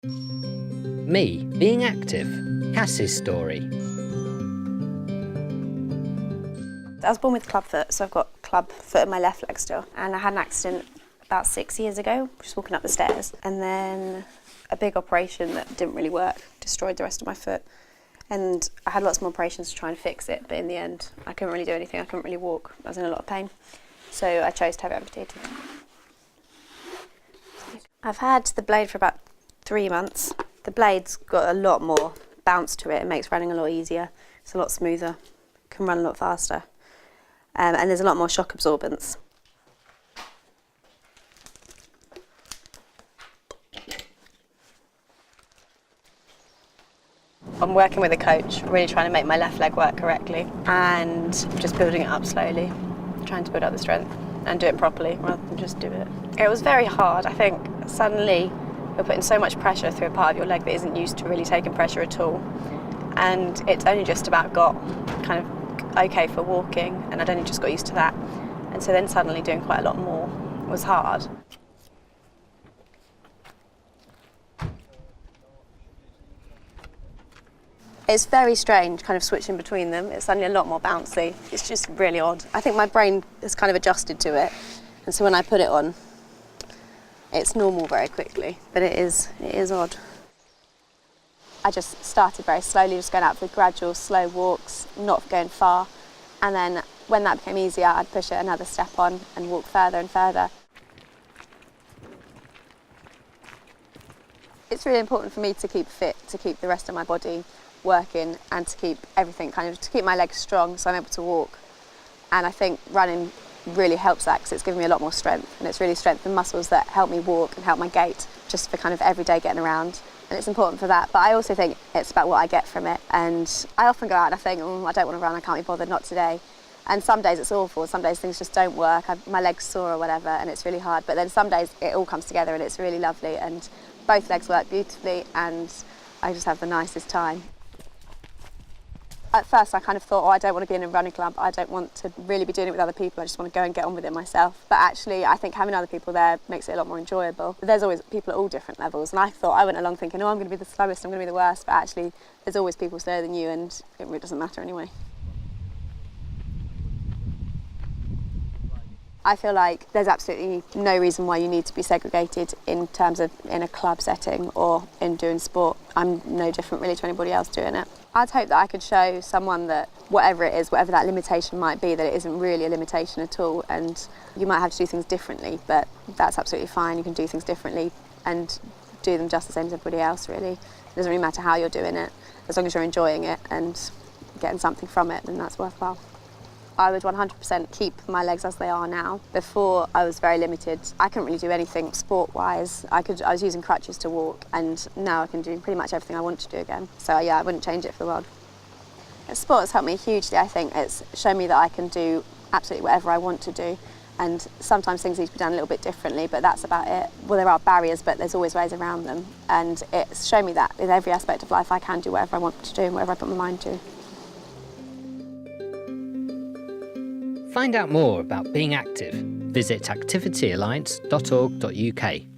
Me being active. Cassie's story. I was born with club foot, so I've got club foot in my left leg still. And I had an accident about 6 years ago, just walking up the stairs. And then a big operation that didn't really work, destroyed the rest of my foot. And I had lots more operations to try and fix it, but in the end, I couldn't really do anything. I couldn't really walk. I was in a lot of pain. So I chose to have it amputated. I've had the blade for about 3 months. The blade's got a lot more bounce to it. It makes running a lot easier. It's a lot smoother. Can run a lot faster. And there's a lot more shock absorbance. I'm working with a coach, really trying to make my left leg work correctly and just building it up slowly, trying to build up the strength and do it properly rather than just do it. It was very hard. I think suddenly you're putting so much pressure through a part of your leg that isn't used to really taking pressure at all. And it's only just about got kind of okay for walking, and I'd only just got used to that. And so then suddenly doing quite a lot more was hard. It's very strange kind of switching between them. It's suddenly a lot more bouncy. It's just really odd. I think my brain has kind of adjusted to it. And so when I put it on, it's normal very quickly, but it is odd. I just started very slowly, just going out for gradual, slow walks, not going far. And then when that became easier, I'd push it another step on and walk further and further. It's really important for me to keep fit, to keep the rest of my body working and to keep everything to keep my legs strong so I'm able to walk. And I think running really helps that because it's given me a lot more strength, and it's really strengthened muscles that help me walk and help my gait just for kind of everyday getting around. And it's important for that, but I also think it's about what I get from it. And I often go out and I think, I don't want to run, I can't be bothered, not today. And some days it's awful, some days things just don't work, my leg's sore or whatever, and it's really hard. But then some days it all comes together and it's really lovely, and both legs work beautifully, and I just have the nicest time. At first I kind of thought, I don't want to be in a running club, I don't want to really be doing it with other people, I just want to go and get on with it myself. But actually I think having other people there makes it a lot more enjoyable. There's always people at all different levels, and I thought, I went along thinking, I'm going to be the slowest, I'm going to be the worst, but actually there's always people slower than you, and it really doesn't matter anyway. I feel like there's absolutely no reason why you need to be segregated in terms of in a club setting or in doing sport. I'm no different really to anybody else doing it. I'd hope that I could show someone that whatever it is, whatever that limitation might be, that it isn't really a limitation at all, and you might have to do things differently, but that's absolutely fine. You can do things differently and do them just the same as everybody else, really. It doesn't really matter how you're doing it. As long as you're enjoying it and getting something from it, then that's worthwhile. I would 100% keep my legs as they are now. Before, I was very limited. I couldn't really do anything sport-wise. I was using crutches to walk, and now I can do pretty much everything I want to do again. So yeah, I wouldn't change it for the world. Sport has helped me hugely, I think. It's shown me that I can do absolutely whatever I want to do, and sometimes things need to be done a little bit differently, but that's about it. Well, there are barriers, but there's always ways around them, and it's shown me that in every aspect of life I can do whatever I want to do and whatever I put my mind to. Find out more about being active. Visit activityalliance.org.uk.